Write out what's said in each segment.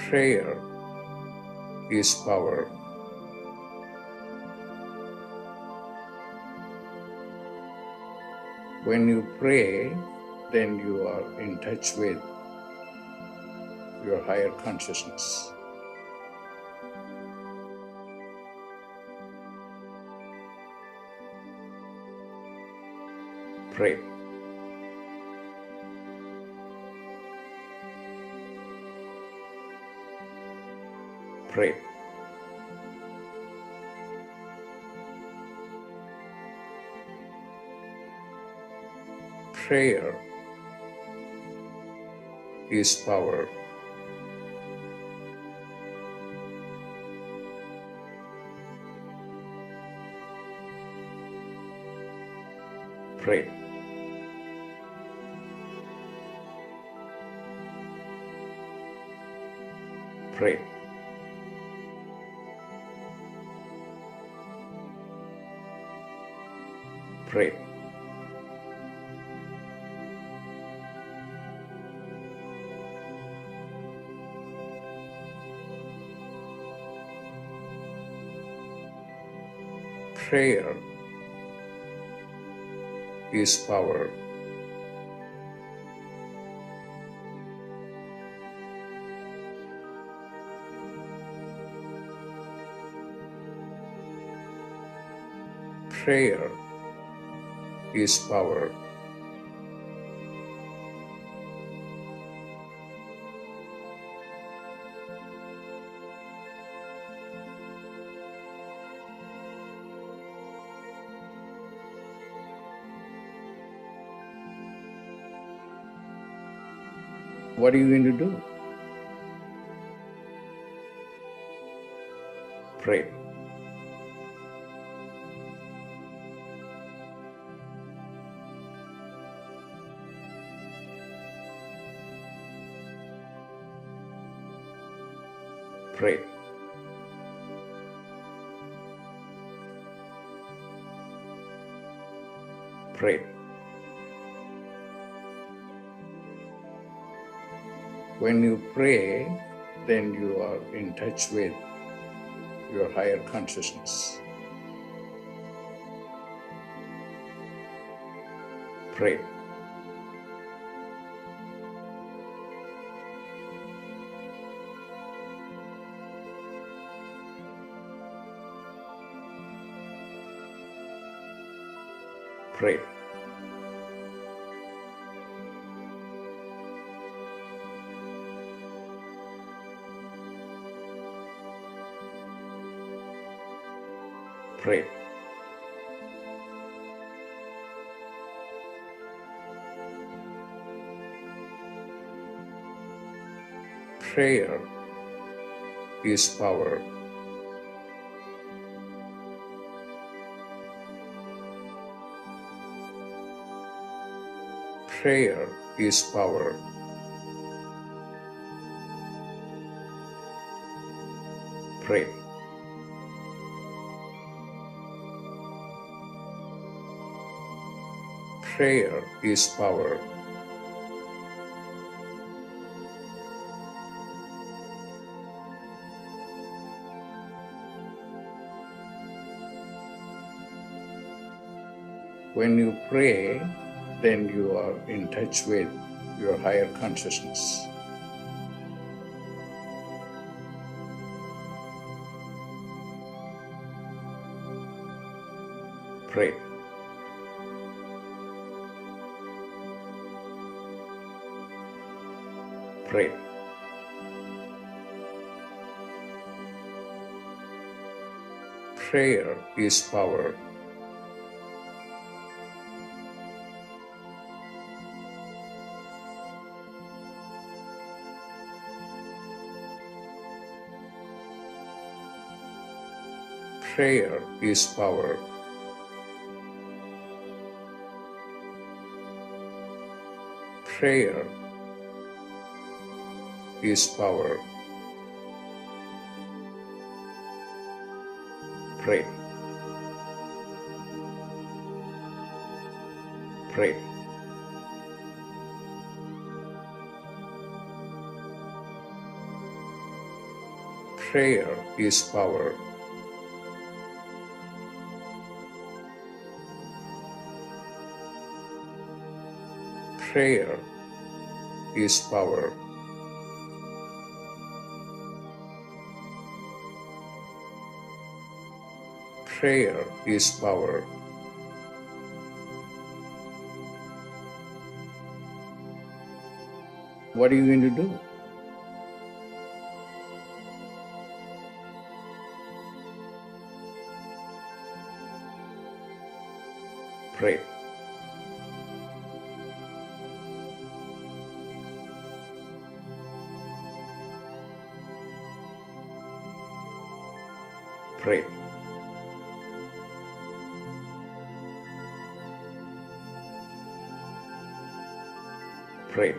Prayer is power. When you pray, then you are in touch with your higher consciousness. Pray. Pray. Prayer is power. Pray. Pray. Pray. Prayer is power. Prayer is power. What are you going to do? Pray. Pray. Pray. When you pray, then you are in touch with your higher consciousness. Pray. Pray. Pray. Prayer is power. Prayer is power. Pray. Prayer is power. When you pray, then you are in touch with your higher consciousness. Pray. Pray. Prayer is power. Prayer is power. Prayer is power. Pray. Pray. Prayer is power. Prayer is power. Prayer is power. What are you going to do? Pray. Pray. Pray.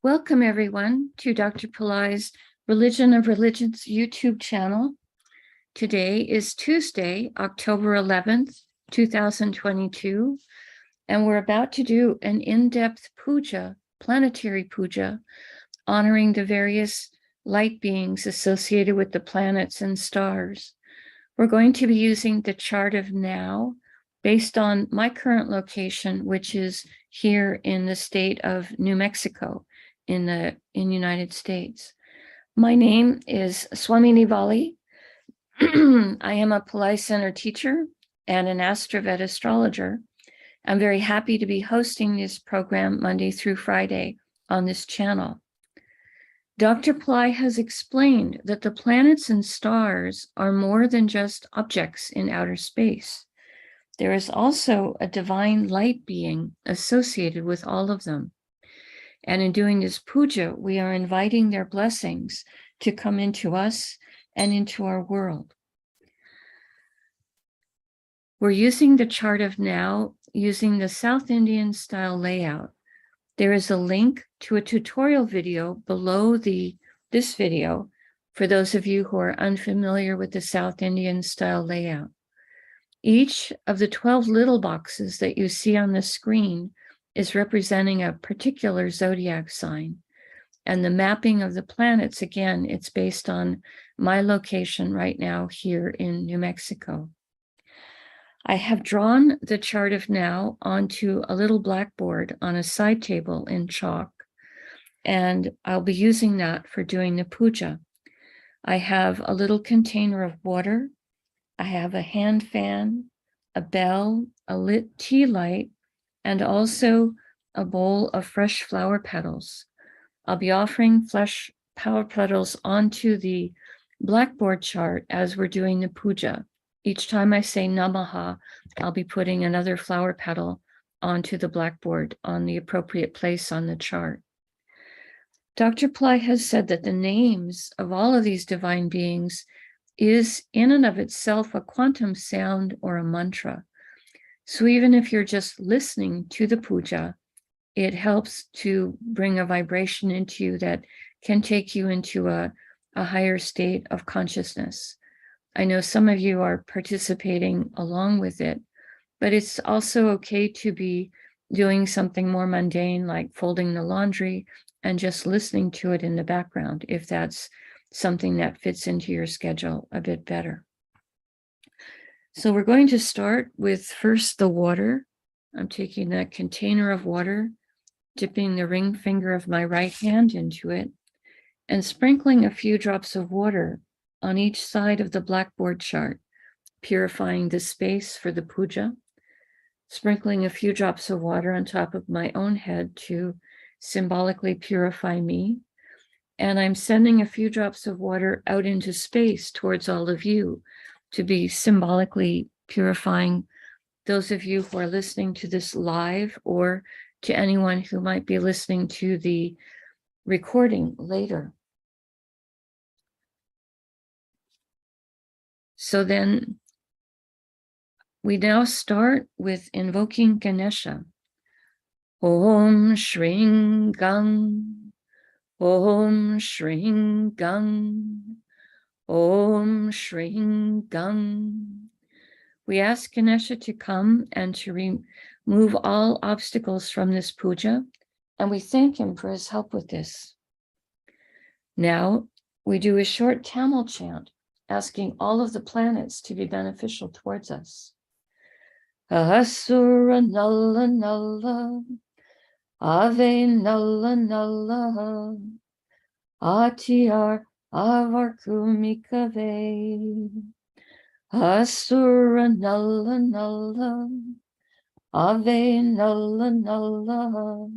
Welcome, everyone, to Dr. Pillai's Religion of Religions YouTube channel. Today is Tuesday, October 11th, 2022, and we're about to do an in-depth puja, planetary puja, honoring the various light beings associated with the planets and stars. We're going to be using the chart of now based on my current location, which is here in the state of New Mexico in the United States. My name is Swamini Valli. I am a Pillai Center teacher and an AstroVed astrologer. I'm very happy to be hosting this program Monday through Friday on this channel. Dr. Pillai has explained that the planets and stars are more than just objects in outer space. There is also a divine light being associated with all of them. And in doing this puja, we are inviting their blessings to come into us and into our world. We're using the chart of now using the South Indian style layout. There is a link to a tutorial video below this video for those of you who are unfamiliar with the South Indian style layout. Each of the 12 little boxes that you see on the screen is representing a particular zodiac sign. And the mapping of the planets, again, it's based on my location right now here in New Mexico. I have drawn the chart of now onto a little blackboard on a side table in chalk, and I'll be using that for doing the puja. I have a little container of water. I have a hand fan, a bell, a lit tea light, and also a bowl of fresh flower petals. I'll be offering fresh flower petals onto the blackboard chart as we're doing the puja. Each time I say Namaha, I'll be putting another flower petal onto the blackboard on the appropriate place on the chart. Dr. Pillai has said that the names of all of these divine beings is in and of itself a quantum sound or a mantra. So even if you're just listening to the puja, it helps to bring a vibration into you that can take you into a higher state of consciousness. I know some of you are participating along with it, but it's also okay to be doing something more mundane like folding the laundry and just listening to it in the background if that's something that fits into your schedule a bit better. So we're going to start with first the water. I'm taking that container of water, dipping the ring finger of my right hand into it, and sprinkling a few drops of water on each side of the blackboard chart, purifying the space for the puja, sprinkling a few drops of water on top of my own head to symbolically purify me. And I'm sending a few drops of water out into space towards all of you to be symbolically purifying those of you who are listening to this live or to anyone who might be listening to the recording later. So then we now start with invoking Ganesha. Om Shring Gang Om Shring Gung. Om Shring Gung. We ask Ganesha to come and to remove all obstacles from this puja, and we thank him for his help with this. Now, we do a short Tamil chant, asking all of the planets to be beneficial towards us. Asura Nalla Nalla, Ave Nalla Nalla, Atyar Avarkumikave. Asura Nalla Nalla, Ave Nalla Nalla,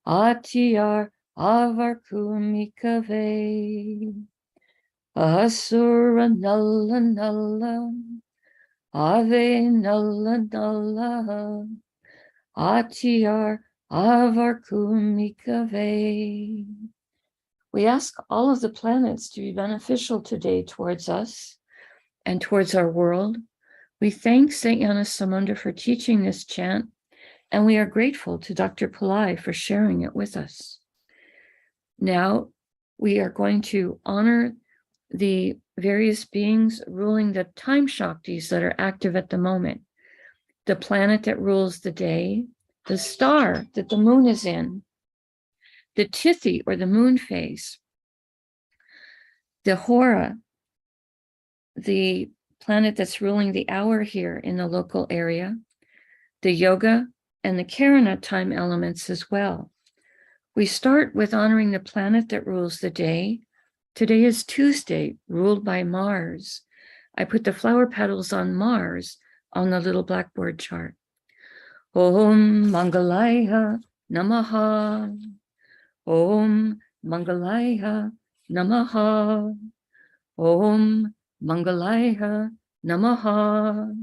Atyar Avarkumikave. Asura Nalla Nalla, Ave Nalla Nalla, Atyar Avarkumikave. We ask all of the planets to be beneficial today towards us and towards our world. We thank St. Yanasamunda for teaching this chant, and we are grateful to Dr. Pillai for sharing it with us. Now, we are going to honor the various beings ruling the time Shaktis that are active at the moment. The planet that rules the day, the star that the moon is in, the Tithi or the moon phase, the Hora, the planet that's ruling the hour here in the local area, the Yoga and the Karana time elements as well. We start with honoring the planet that rules the day. Today is Tuesday, ruled by Mars. I put the flower petals on Mars on the little blackboard chart. Om Mangalaya Namaha. Om Mangalaya Namaha. Om Mangalaya Namaha.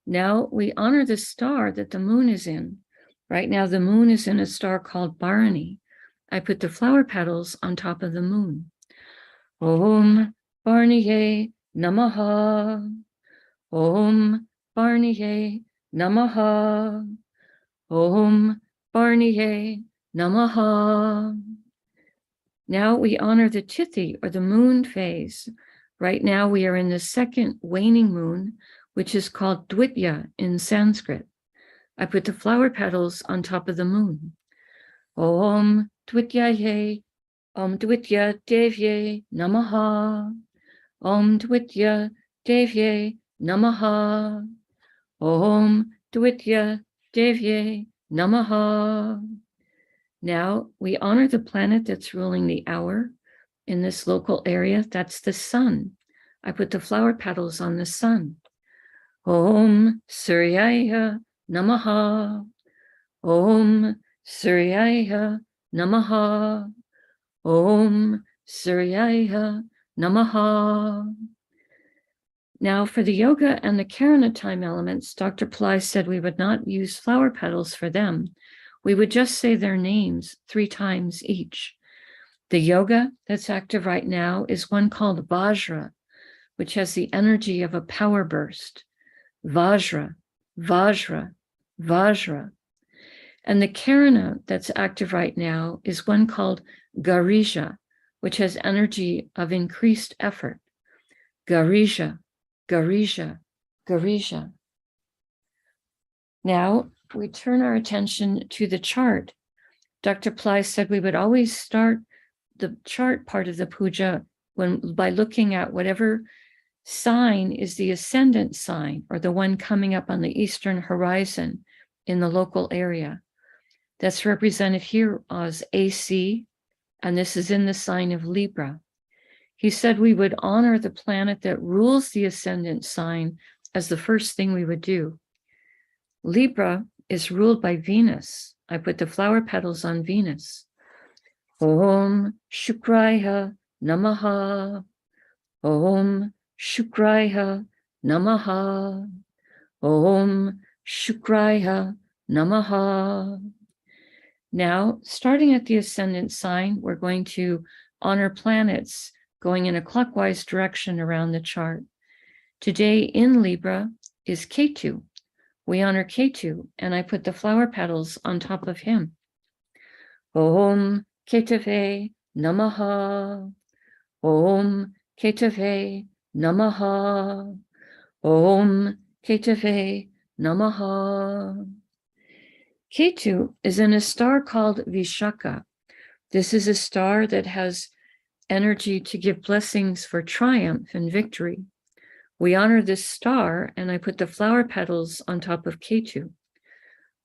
Now we honor the star that the moon is in. Right now the moon is in a star called Bharani. I put the flower petals on top of the moon. Om Bharaniye Namaha. Om Bharaniye Namaha. Om Bharaniye Namaha. Now we honor the Tithi or the moon phase. Right now we are in the second waning moon, which is called Dwitya in Sanskrit. I put the flower petals on top of the moon. Om Dwityaye, Om Dwitya Devye Namaha. Om Dwitya Devye Namaha. Om Dwitya Devye Namaha. Now we honor the planet that's ruling the hour in this local area. That's the sun. I put the flower petals on the sun. Om Suryaya Namaha. Om Suryaya Namaha. Om Suryaya Namaha. Now for the Yoga and the Karana time elements, Dr. Pillai said we would not use flower petals for them. We would just say their names 3 times each. The Yoga that's active right now is one called Vajra, which has the energy of a power burst. Vajra, Vajra, Vajra. And the Karana that's active right now is one called Garija, which has energy of increased effort. Garija, Garija, Garija. Now we turn our attention to the chart. Dr. Pillai said we would always start the chart part of the puja by looking at whatever sign is the ascendant sign or the one coming up on the eastern horizon in the local area. That's represented here as AC, and this is in the sign of Libra. He said we would honor the planet that rules the ascendant sign as the first thing we would do. Libra is ruled by Venus. I put the flower petals on Venus. Om Shukraya Namaha. Om Shukraya Namaha. Om Shukraya Namaha. Now, starting at the ascendant sign, we're going to honor planets going in a clockwise direction around the chart. Today in Libra is Ketu. We honor Ketu, and I put the flower petals on top of him. Om Ketave Namaha. Om Ketave Namaha. Om Ketave Namaha. Ketu is in a star called Vishaka. This is a star that has energy to give blessings for triumph and victory. We honor this star, and I put the flower petals on top of Ketu.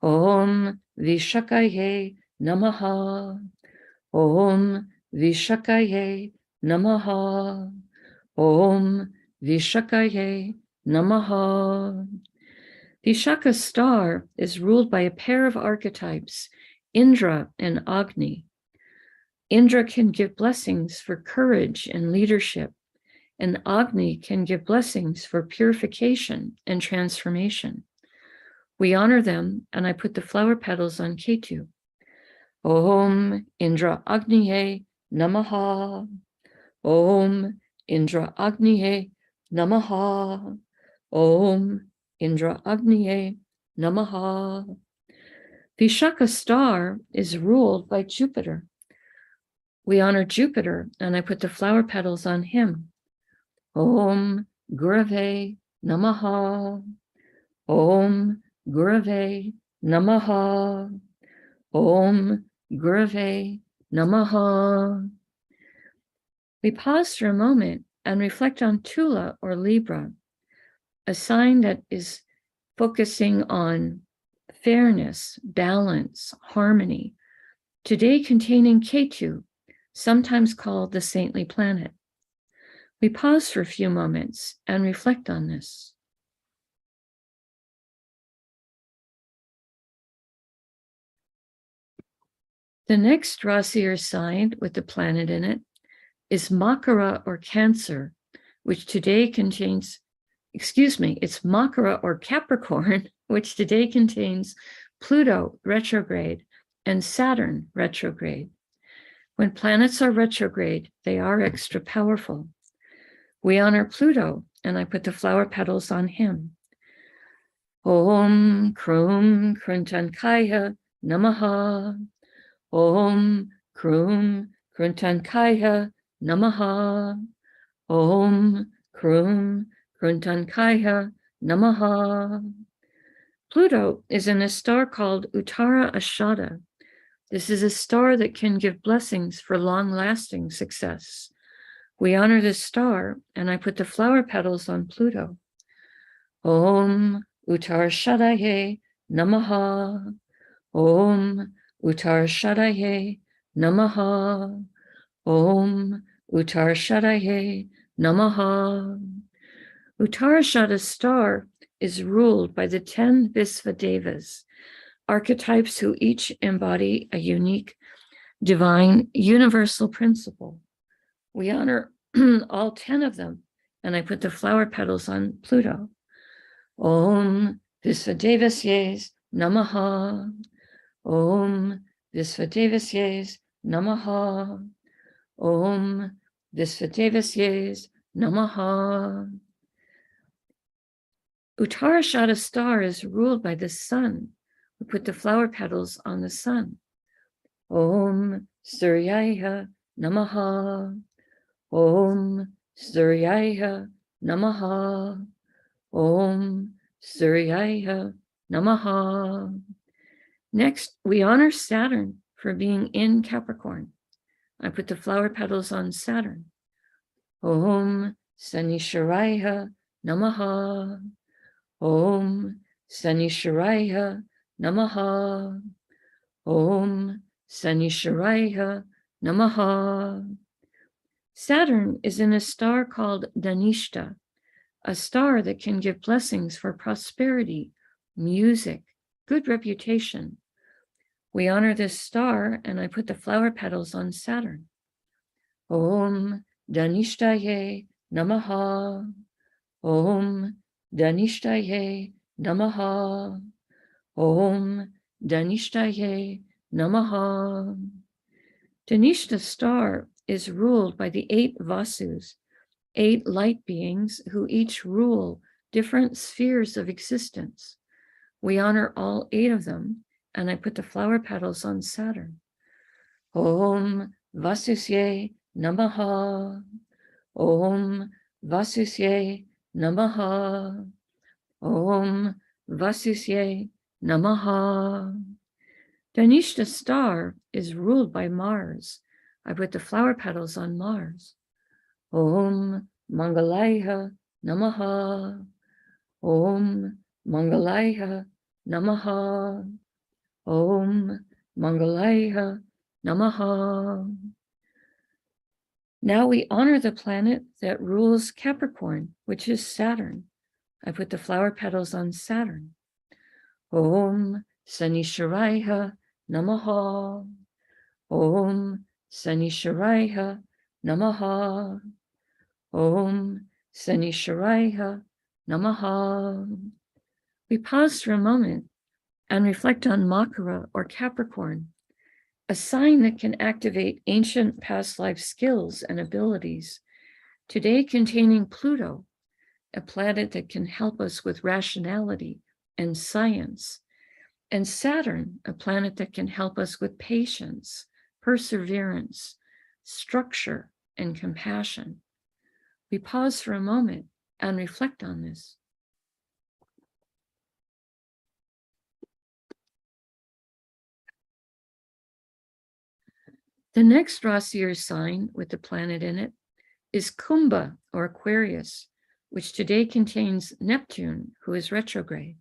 Om Vishakaye Namaha. Om Vishakaye Namaha. Om Vishakaye Namaha. Vishaka star is ruled by a pair of archetypes, Indra and Agni. Indra can give blessings for courage and leadership, and Agni can give blessings for purification and transformation. We honor them, and I put the flower petals on Ketu. Om Indra Agniye Namaha. Om Indra Agniye Namaha. Om Indra Agniye Namaha. Vishaka star is ruled by Jupiter. We honor Jupiter, and I put the flower petals on him. Om Gurave Namaha. Om Gurave Namaha. Om Gurave Namaha. We pause for a moment and reflect on Tula or Libra, a sign that is focusing on fairness, balance, harmony, today containing Ketu, sometimes called the saintly planet. We pause for a few moments and reflect on this. The next Rasi or sign with the planet in it is Makara or Cancer, which today contains, it's Makara or Capricorn, which today contains Pluto retrograde and Saturn retrograde. When planets are retrograde, they are extra powerful. We honor Pluto, and I put the flower petals on him. Om Krum Kruntankaya Namaha. Om Krum Kruntankaya Namaha. Om Krum Kruntankaya Namaha. Pluto is in a star called Uttara Ashada. This is a star that can give blessings for long-lasting success. We honor this star, and I put the flower petals on Pluto. Om Uttara Shadaye Namaha. Om Uttara Shadaye Namaha. Om Uttara Shadaye Namaha. Uttarashada star is ruled by the 10 Visvadevas, archetypes who each embody a unique, divine, universal principle. We honor all 10 of them, and I put the flower petals on Pluto. Om Visvadevasye Namaha. Om Visvadevasye Namaha. Om Visvadevasye Namaha. Uttarashada star is ruled by the sun. We put the flower petals on the sun. Om Suryaya Namaha. Om Suryaya Namaha. Om Suryaya Namaha. Next, we honor Saturn for being in Capricorn. I put the flower petals on Saturn. Om Sanisharaya Namaha. Om Sanisharaya Namaha. Om Sanisharaya Namaha. Saturn is in a star called Dhanishta, a star that can give blessings for prosperity, music, good reputation. We honor this star, and I put the flower petals on Saturn. Om Dhanishtaye Namaha. Om Dhanishtaye Namaha. Om Dhanishtaye Namaha. Dhanishta star is ruled by the 8 Vasus, 8 light beings who each rule different spheres of existence. We honor all 8 of them, and I put the flower petals on Saturn. Om Vasusye Namaha. Om Vasusye Namaha. Om Vasusye Namaha. Dhanishta star is ruled by Mars. I put the flower petals on Mars. Om Mangalaya Namaha. Om Mangalaya Namaha. Om Mangalaya Namaha. Now we honor the planet that rules Capricorn, which is Saturn. I put the flower petals on Saturn. Om Sanisharaya Namaha. Om Sanisharaya Namaha. Om Sanisharaya Namaha. We pause for a moment and reflect on Makara or Capricorn, a sign that can activate ancient past life skills and abilities, today containing Pluto, a planet that can help us with rationality and science, and Saturn, a planet that can help us with patience, perseverance, structure, and compassion. We pause for a moment and reflect on this. The next Rasi or sign with the planet in it is Kumbha or Aquarius, which today contains Neptune, who is retrograde.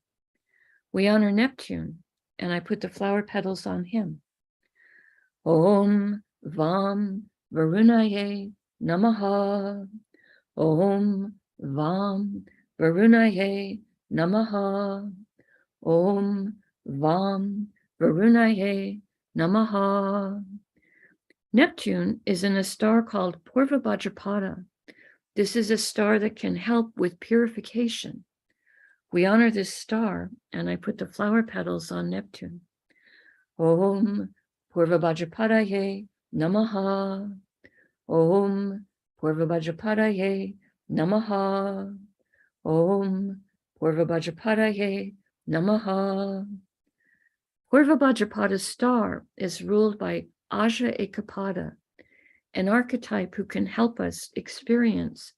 We honor Neptune, and I put the flower petals on him. Om Vam Varunaye Namaha. Om Vam Varunaye Namaha. Om Vam Varunaye Namaha. Neptune is in a star called Purva Bhadrapada. This is a star that can help with purification. We honor this star, and I put the flower petals on Neptune. Om Purva Bhadrapadaye Namaha. Om Purva Bhadrapadaye Namaha. Om Purva Bhadrapadaye Namaha. Purva Bhadrapada star is ruled by Aja Ekapada, an archetype who can help us experience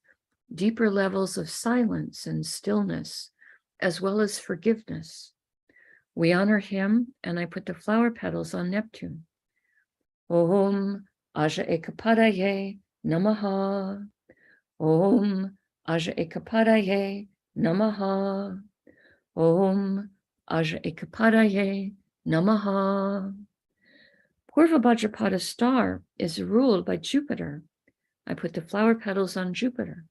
deeper levels of silence and stillness, as well as forgiveness. We honor him, and I put the flower petals on Neptune. Om Aja Ekapadaye Namaha. Om Aja Ekapadaye Namaha. Om Aja Ekapadaye Namaha. Purva Bhadrapada star is ruled by Jupiter. I put the flower petals on Jupiter.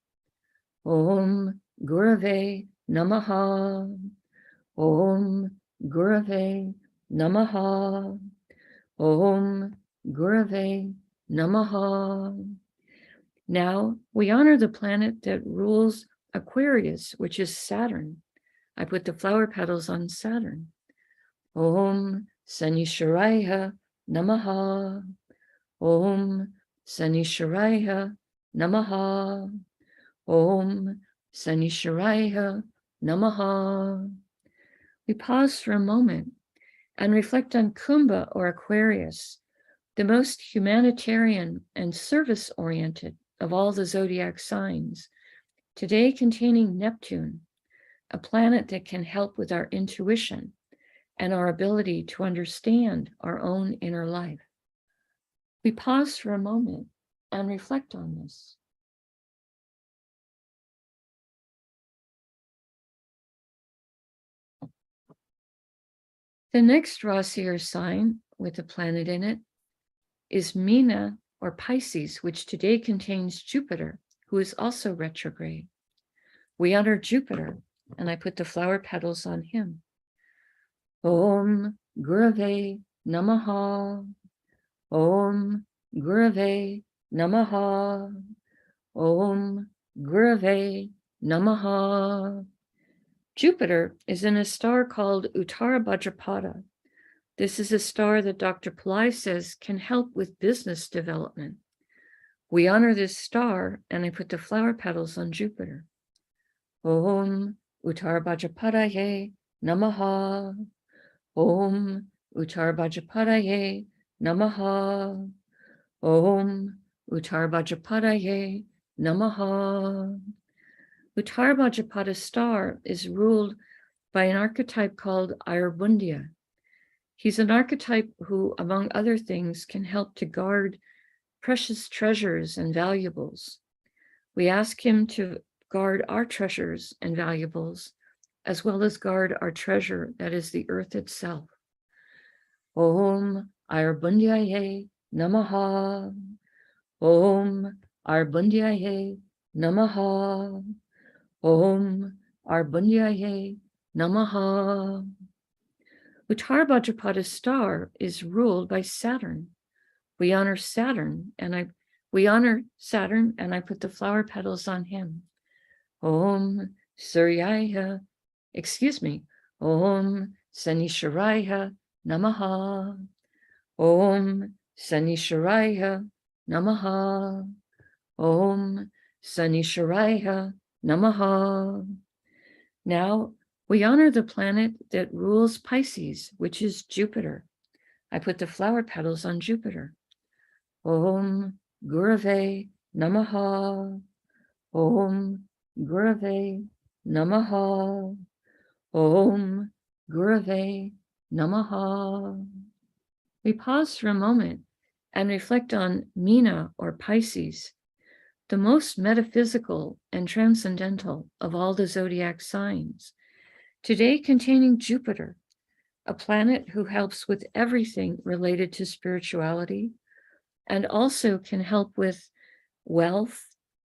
Om Gurave Namaha. Om Gurave Namaha. Om Gurave Namaha. Now we honor the planet that rules Aquarius, which is Saturn. I put the flower petals on Saturn. Om Sanisharaya Namaha. Om Sanisharaya Namaha. Om Sanisharaya Namaha. We pause for a moment and reflect on Kumbha or Aquarius, the most humanitarian and service-oriented of all the zodiac signs, today containing Neptune, a planet that can help with our intuition and our ability to understand our own inner life. We pause for a moment and reflect on this. The next Rasi or sign with a planet in it is Meena or Pisces, which today contains Jupiter, who is also retrograde. We honor Jupiter, and I put the flower petals on him. Om Gurave Namaha. Om Gurave Namaha. Om Gurave Namaha. Jupiter is in a star called Uttara Bhadrapada. This is a star that Dr. Pillai says can help with business development. We honor this star, and I put the flower petals on Jupiter. Om Uttara Bhadrapadaye Namaha. Om Uttara Bhadrapadaye Namaha. Om Uttarvajapadaye Namaha. Uttarvajapada star is ruled by an archetype called Ayurbundya. He's an archetype who, among other things, can help to guard precious treasures and valuables. We ask him to guard our treasures and valuables, as well as guard our treasure, that is the earth itself. Om Ayurbundyaye Namaha. Om Ayurbundyaye Namaha. Om Ayurbundyaye Namaha. Uttarvajapada star is ruled by Saturn. We honor Saturn, and I put the flower petals on him. Om Suryaya, Om Sanisharaya Namaha. Om Sanisharaya Namaha. Om Sanisharaya Namaha. Now we honor the planet that rules Pisces, which is Jupiter. I put the flower petals on Jupiter. Om Gurave Namaha. Om Gurave Namaha. Om Gurave Namaha. We pause for a moment and reflect on Meena or Pisces, the most metaphysical and transcendental of all the zodiac signs, today containing Jupiter, a planet who helps with everything related to spirituality and also can help with wealth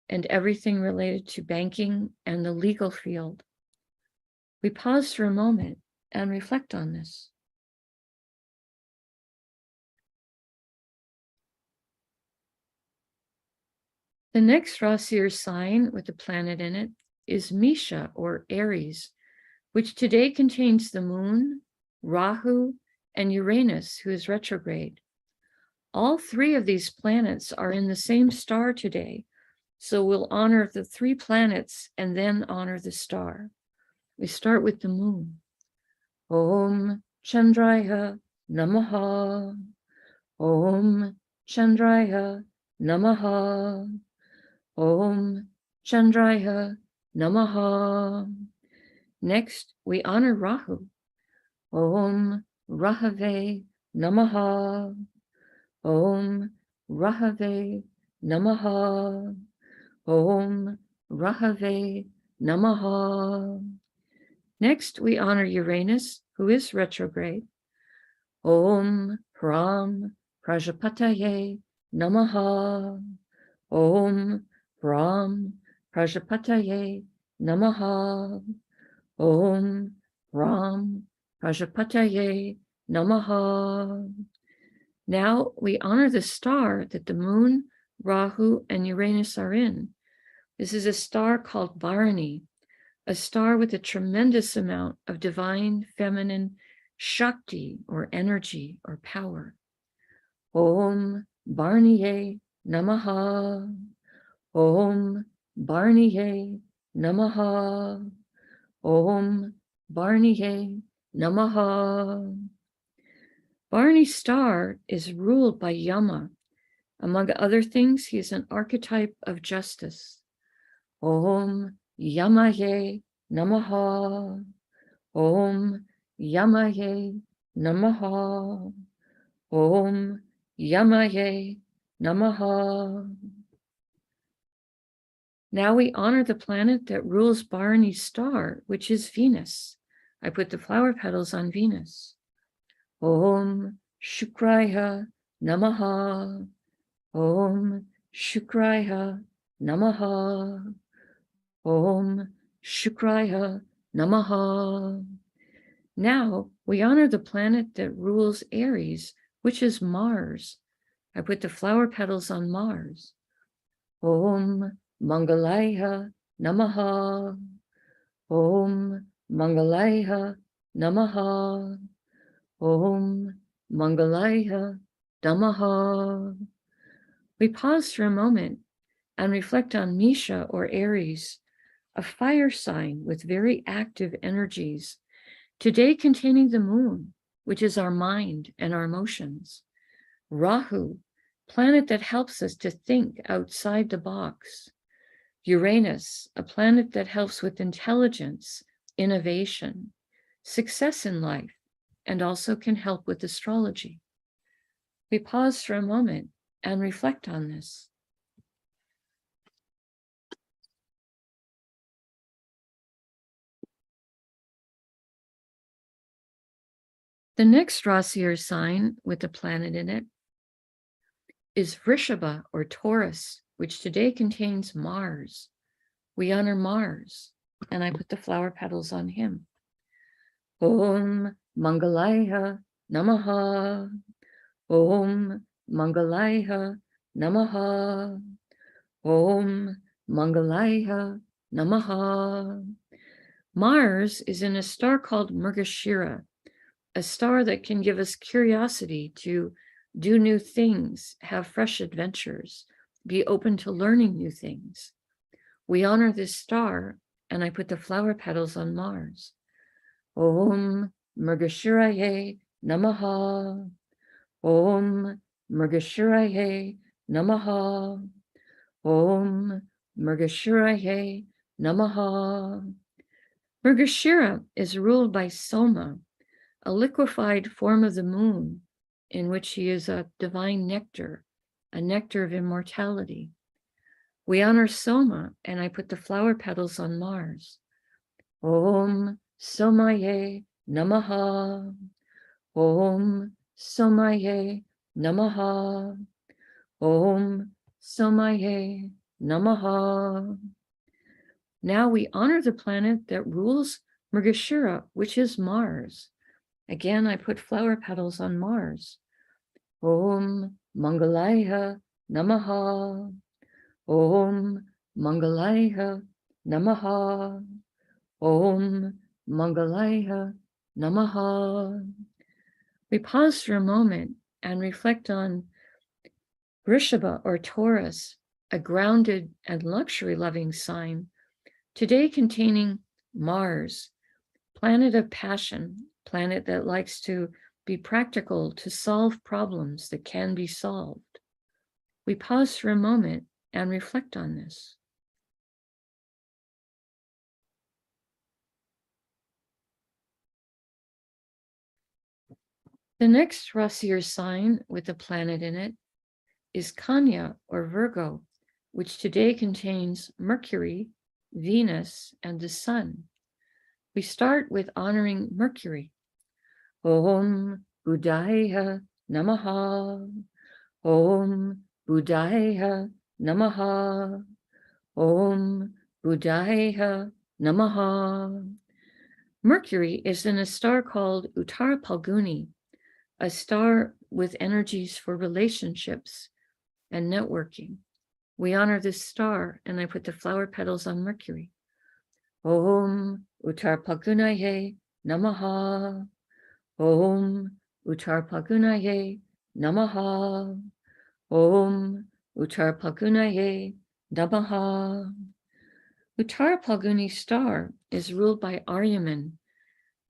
and everything related to banking and the legal field. We pause for a moment and reflect on this. The next Rasi or sign with a planet in it is Misha or Aries, which today contains the moon, Rahu, and Uranus, who is retrograde. All three of these planets are in the same star today, so we'll honor the three planets and then honor the star. We start with the moon. Om Chandraya Namaha. Om Chandraya Namaha. Om Chandraya Namaha. Next, we honor Rahu. Om Rahave Namaha. Om Rahave Namaha. Om Rahave Namaha. Next, we honor Uranus, who is retrograde. Om Ram Prajapataye Namaha. Om Ram Prajapataye Namaha. Om Ram Prajapataye Namaha. Now we honor the star that the moon, Rahu, and Uranus are in. This is a star called Bharani, a star with a tremendous amount of divine feminine Shakti or energy or power. Om Bharaniye Namaha. Om Bharaniye Namaha. Om Bharaniye Namaha. Bharani star is ruled by Yama. Among other things, he is an archetype of justice. Om Yamaye Namaha. Om Yamaye Namaha. Om Yamaye Namaha. Now we honor the planet that rules Bharani's star, which is Venus. I put the flower petals on Venus. Om Shukraya Namaha. Om Shukraya Namaha. Om Shukraya Namaha. Now we honor the planet that rules Aries, which is Mars. I put the flower petals on Mars. Om Mangalaya Namaha. Om Mangalaya Namaha. Om Mangalaya Namaha. We pause for a moment and reflect on Misha or Aries, a fire sign with very active energies, today containing the moon, which is our mind and our emotions. Rahu, planet that helps us to think outside the box. Uranus, a planet that helps with intelligence, innovation, success in life, and also can help with astrology. We pause for a moment and reflect on this. The next Rasi or sign with a planet in it is Vrishabha or Taurus, which today contains Mars. We honor Mars, and I put the flower petals on him. Om Mangalaya Namaha. Om Mangalaya Namaha. Om Mangalaya Namaha. Mars is in a star called Mrgashira, a star that can give us curiosity to do new things, have fresh adventures, be open to learning new things. We honor this star, and I put the flower petals on Mars. Om Mrgashiraye Namaha. Om Mrgashiraye Namaha. Om Mrgashiraye Namaha. Mrgashira is ruled by Soma, a liquefied form of the moon, in which he is a divine nectar, a nectar of immortality. We honor Soma, and I put the flower petals on Mars. Om Somaye Namaha. Om Somaye Namaha. Om Somaye Namaha. Now we honor the planet that rules Mrgashira, which is Mars. Again, I put flower petals on Mars. Om Mangalaya Namaha. Om Mangalaya Namaha. Om Mangalaya Namaha. We pause for a moment and reflect on Vrishabha or Taurus, a grounded and luxury-loving sign, today containing Mars, planet of passion, planet that likes to be practical, to solve problems that can be solved. We pause for a moment and reflect on this. The next Rasi or sign with a planet in it is Kanya or Virgo, which today contains Mercury, Venus, and the Sun. We start with honoring Mercury. Om Buddhaya Namaha. Om Buddhaya Namaha. Om Buddhaya Namaha. Mercury is in a star called Uttara Palguni, a star with energies for relationships and networking. We honor this star, and I put the flower petals on Mercury. Om Uttara Palgunaye Namaha. Om Uttara Palgunaye Namaha. Om Uttara Palgunaye Namaha. Uttara Palguni star is ruled by Aryaman,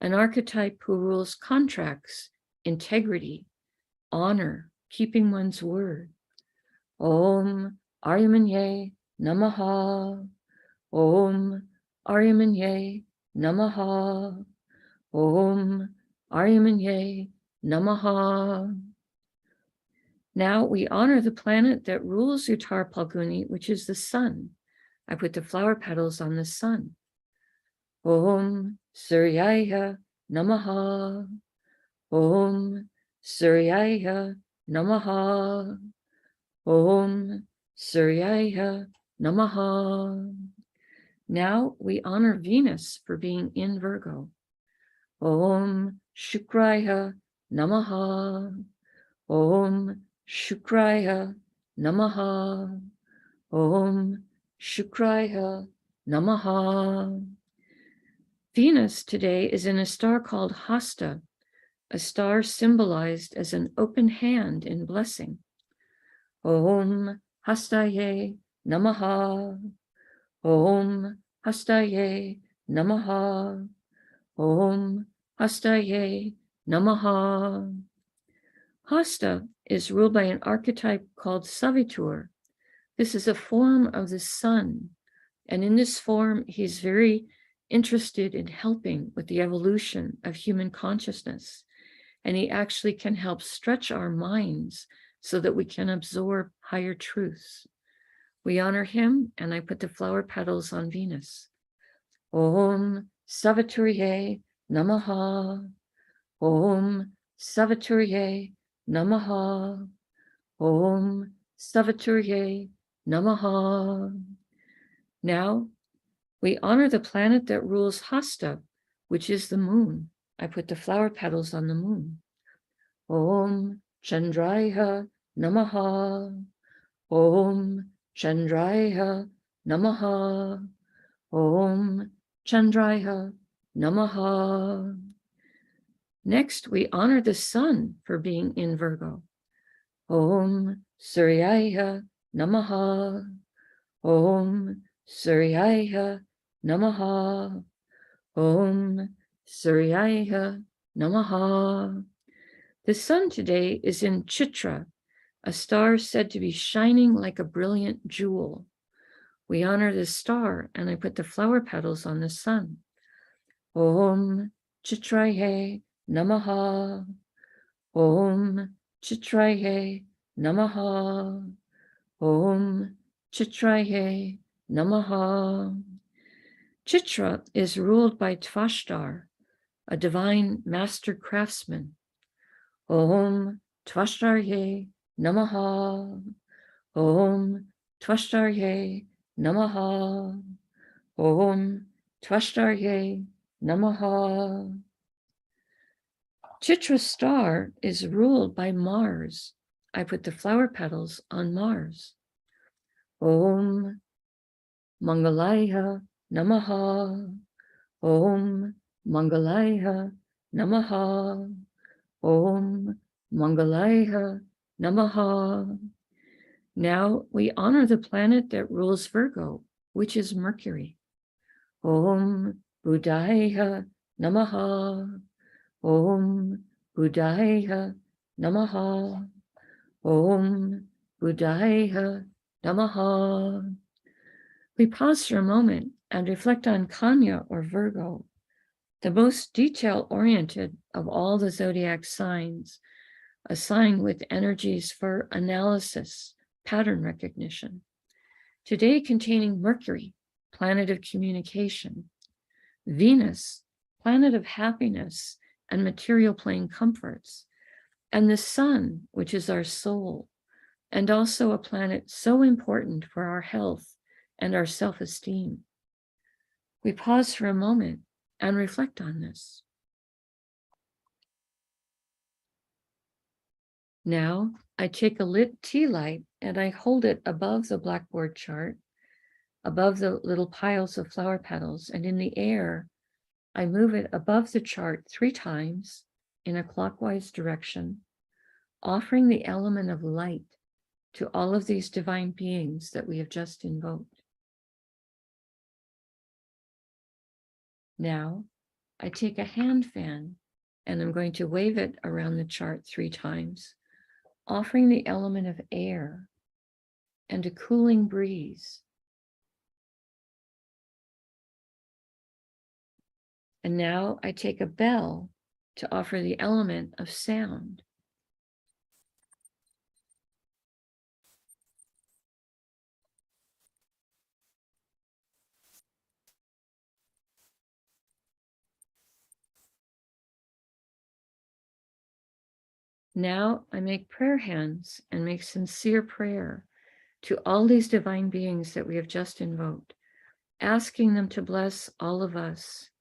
an archetype who rules contracts, integrity, honor, keeping one's word. Om Aryamanye Namaha. Om Aryamanye Namaha. Om Aryamanye Namaha. Now we honor the planet that rules Uttara Palguni, which is the sun. I put the flower petals on the sun. Om Suryaya Namaha. Om Suryaya Namaha. Om Suryaya Namaha. Now we honor Venus for being in Virgo. Om Shukraya Namaha. Om Shukraya Namaha. Om Shukraya Namaha. Venus today is in a star called Hasta, a star symbolized as an open hand in blessing. Om Hastaye Namaha. Om Hastaye Namaha. Om Hastaye Namaha. Hasta is ruled by an archetype called Savitur. This is a form of the sun. And in this form, he's very interested in helping with the evolution of human consciousness. And he actually can help stretch our minds so that we can absorb higher truths. We honor him, and I put the flower petals on Venus. Om Saviturye Namaha. Om Saviturye Namaha. Om Saviturye Namaha. Now, we honor the planet that rules Hasta, which is the moon. I put the flower petals on the moon. Om Chandraya Namaha. Om Chandraya Namaha. Om Chandraya Namaha. Next, we honor the sun for being in Virgo. Om Suryaya Namaha. Om Suryaya Namaha. Om Suryaya Namaha. The sun today is in Chitra, a star said to be shining like a brilliant jewel. We honor this star, and I put the flower petals on the sun. Om Chitraye Namaha. Om Chitraye Namaha. Om Chitraye Namaha. Chitra is ruled by Tvashtar, a divine master craftsman. Om Tvashtarye Namaha. Om Tvashtarye Namaha. Om Tvashtarye Namaha. Chitra star is ruled by Mars. I put the flower petals on Mars. Om Mangalaya Namaha. Om Mangalaya Namaha. Om Mangalaya Namaha. Now we honor the planet that rules Virgo, which is Mercury. Om Buddhaya Namaha. Om Buddhaya Namaha. Om Buddhaya Namaha. We pause for a moment and reflect on Kanya or Virgo, the most detail-oriented of all the zodiac signs, a sign with energies for analysis, pattern recognition. Today containing Mercury, planet of communication, Venus, planet of happiness and material plane comforts, and the sun, which is our soul, and also a planet so important for our health and our self-esteem. We pause for a moment and reflect on this. Now, I take a lit tea light and I hold it above the blackboard chart, above the little piles of flower petals, and in the air, I move it above the chart 3 times in a clockwise direction, offering the element of light to all of these divine beings that we have just invoked. Now, I take a hand fan and I'm going to wave it around the chart 3 times, offering the element of air and a cooling breeze. And now I take a bell to offer the element of sound. Now I make prayer hands and make sincere prayer to all these divine beings that we have just invoked, asking them to bless all of us,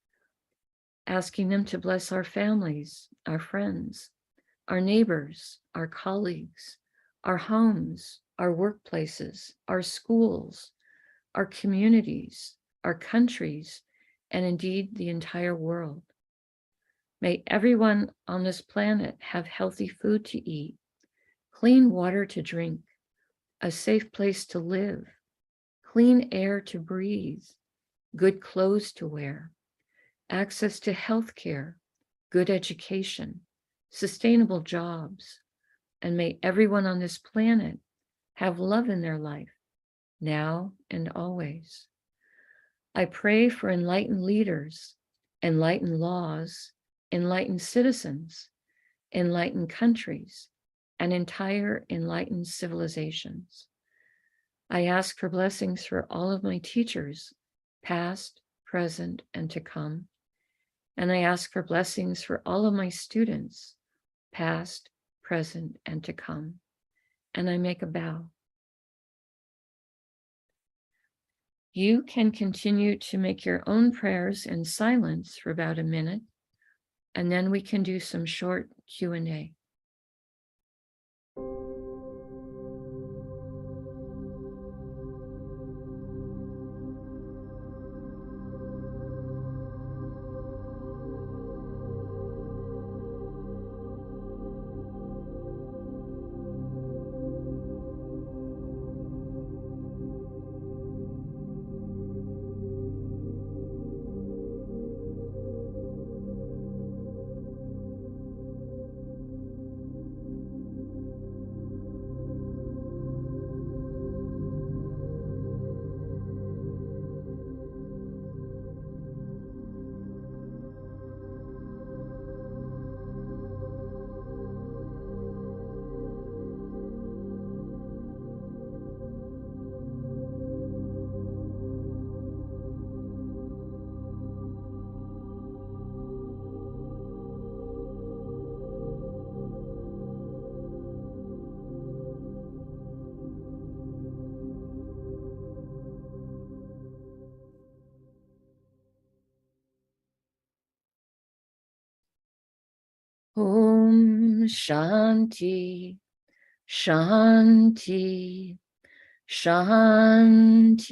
asking them to bless our families, our friends, our neighbors, our colleagues, our homes, our workplaces, our schools, our communities, our countries, and indeed the entire world. May everyone on this planet have healthy food to eat, clean water to drink, a safe place to live, clean air to breathe, good clothes to wear, access to health care, good education, sustainable jobs, And may everyone on this planet have love in their life, now and always. I pray for enlightened leaders, enlightened laws, enlightened citizens, enlightened countries, and entire enlightened civilizations. I ask for blessings for all of my teachers, past, present, and to come. And I ask for blessings for all of my students, past, present, and to come. And I make a bow. You can continue to make your own prayers in silence for about a minute, and then we can do some short Q&A. Om Shanti, Shanti, Shanti.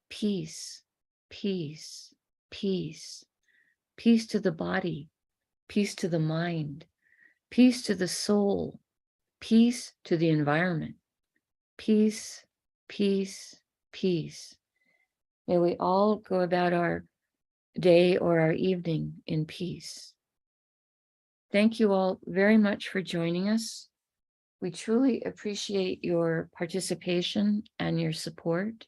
Peace, peace, peace. Peace to the body, peace to the mind, peace to the soul, peace to the environment. Peace, peace, peace. May we all go about our day or our evening in peace. Thank you all very much for joining us. We truly appreciate your participation and your support.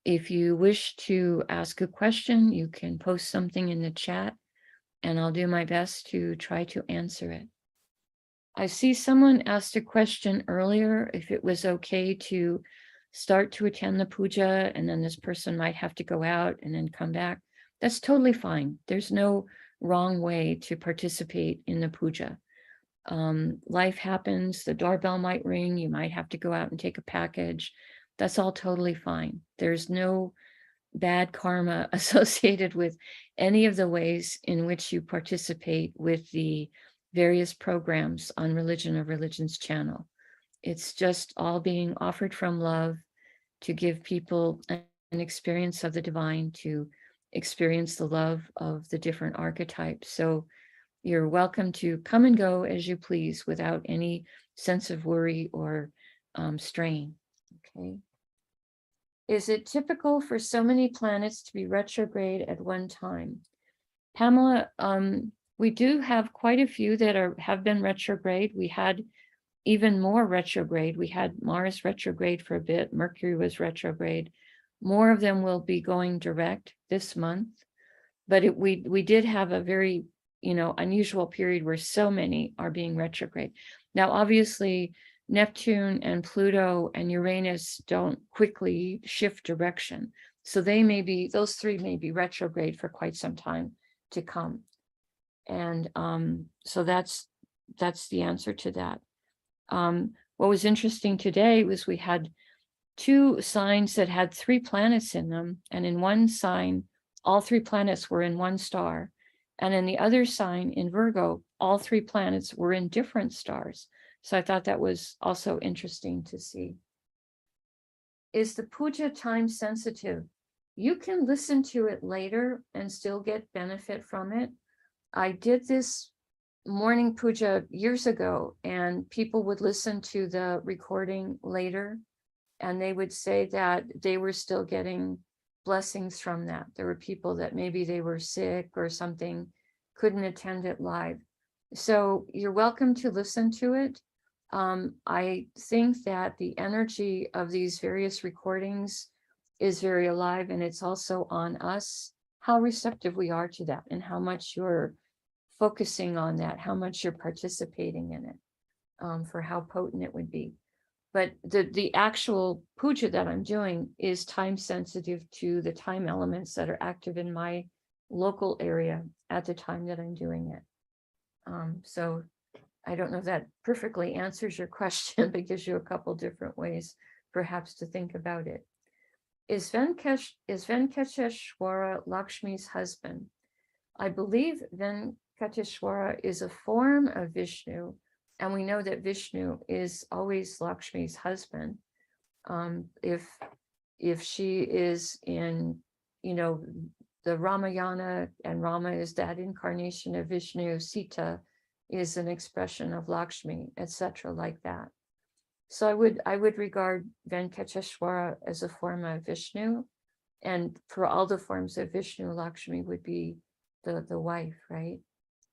If you wish to ask a question, you can post something in the chat and I'll do my best to try to answer it. I see someone asked a question earlier, if it was okay to start to attend the puja and then this person might have to go out and then come back. That's totally fine. There's no wrong way to participate in the puja. Life happens, the doorbell might ring, you might have to go out and take a package. That's all totally fine. There's no bad karma associated with any of the ways in which you participate with the various programs on Religion of Religions channel. It's just all being offered from love to give people an experience of the divine, to experience the love of the different archetypes. So you're welcome to come and go as you please without any sense of worry or strain. Okay. Is it typical for so many planets to be retrograde at one time? Pamela, we do have quite a few that have been retrograde. We had even more retrograde. We had Mars retrograde for a bit. Mercury was retrograde. More of them will be going direct this month. But we did have a very, unusual period where so many are being retrograde. Now, obviously, Neptune and Pluto and Uranus don't quickly shift direction. So those three may be retrograde for quite some time to come. And so that's the answer to that. What was interesting today was we had 2 signs that had 3 planets in them. And in one sign, all 3 planets were in one star. And in the other sign, in Virgo, all 3 planets were in different stars. So I thought that was also interesting to see. Is the puja time sensitive? You can listen to it later and still get benefit from it. I did this morning puja years ago, and people would listen to the recording later, and they would say that they were still getting blessings from that. There were people that maybe they were sick or something, couldn't attend it live. So you're welcome to listen to it. I think that the energy of these various recordings is very alive, and it's also on us, how receptive we are to that and how much you're focusing on that, how much you're participating in it, for how potent it would be. But the actual puja that I'm doing is time sensitive to the time elements that are active in my local area at the time that I'm doing it. So I don't know if that perfectly answers your question, but gives you a couple different ways perhaps to think about it. Is Venkateshwara Lakshmi's husband? I believe Venkateshwara is a form of Vishnu, and we know that Vishnu is always Lakshmi's husband. If she is in, the Ramayana, and Rama is that incarnation of Vishnu, Sita is an expression of Lakshmi, etc., like that. So I would regard Venkateshwara as a form of Vishnu, and for all the forms of Vishnu, Lakshmi would be the wife, right?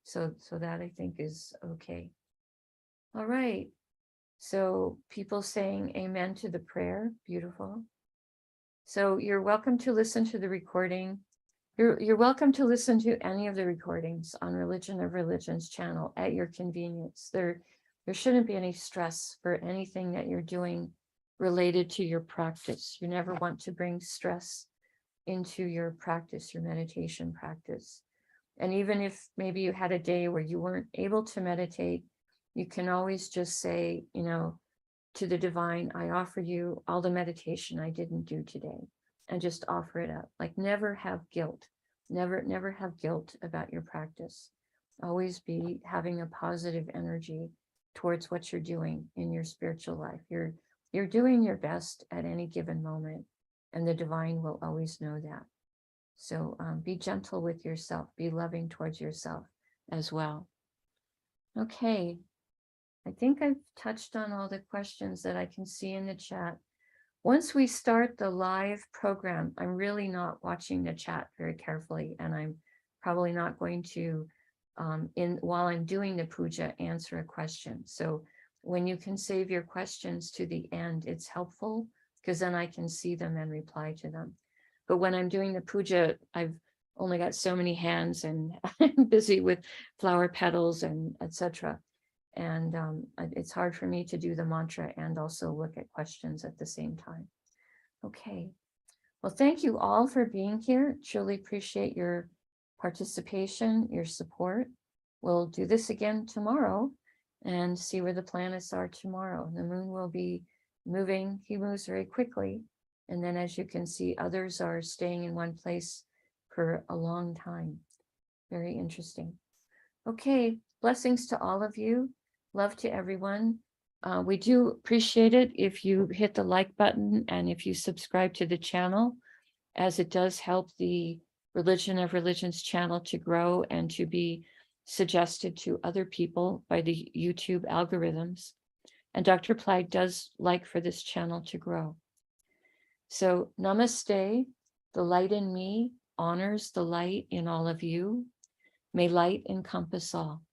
So that I think is okay. All right. So people saying amen to the prayer, beautiful. So you're welcome to listen to the recording. You're welcome to listen to any of the recordings on Religion of Religions channel at your convenience. There shouldn't be any stress for anything that you're doing related to your practice. You never want to bring stress into your practice, your meditation practice. And even if maybe you had a day where you weren't able to meditate, you can always just say, to the divine, I offer you all the meditation I didn't do today, and just offer it up. Like, never have guilt. Never have guilt about your practice. Always be having a positive energy towards what you're doing in your spiritual life. You're doing your best at any given moment, and the divine will always know that. So be gentle with yourself, be loving towards yourself as well. Okay, I think I've touched on all the questions that I can see in the chat. Once we start the live program, I'm really not watching the chat very carefully, and I'm probably not going to, while I'm doing the puja, answer a question. So when you can save your questions to the end, it's helpful, because then I can see them and reply to them. But when I'm doing the puja, I've only got so many hands, and I'm busy with flower petals and etc. And it's hard for me to do the mantra and also look at questions at the same time. Okay. Well, thank you all for being here. Truly appreciate your participation, your support. We'll do this again tomorrow and see where the planets are tomorrow. The moon will be moving. He moves very quickly. And then, as you can see, others are staying in one place for a long time. Very interesting. Okay. Blessings to all of you. Love to everyone. We do appreciate it if you hit the like button and if you subscribe to the channel, as it does help the Religion of Religions channel to grow and to be suggested to other people by the YouTube algorithms. And Dr. Pillai does like for this channel to grow. So namaste. The light in me honors the light in all of you. May light encompass all.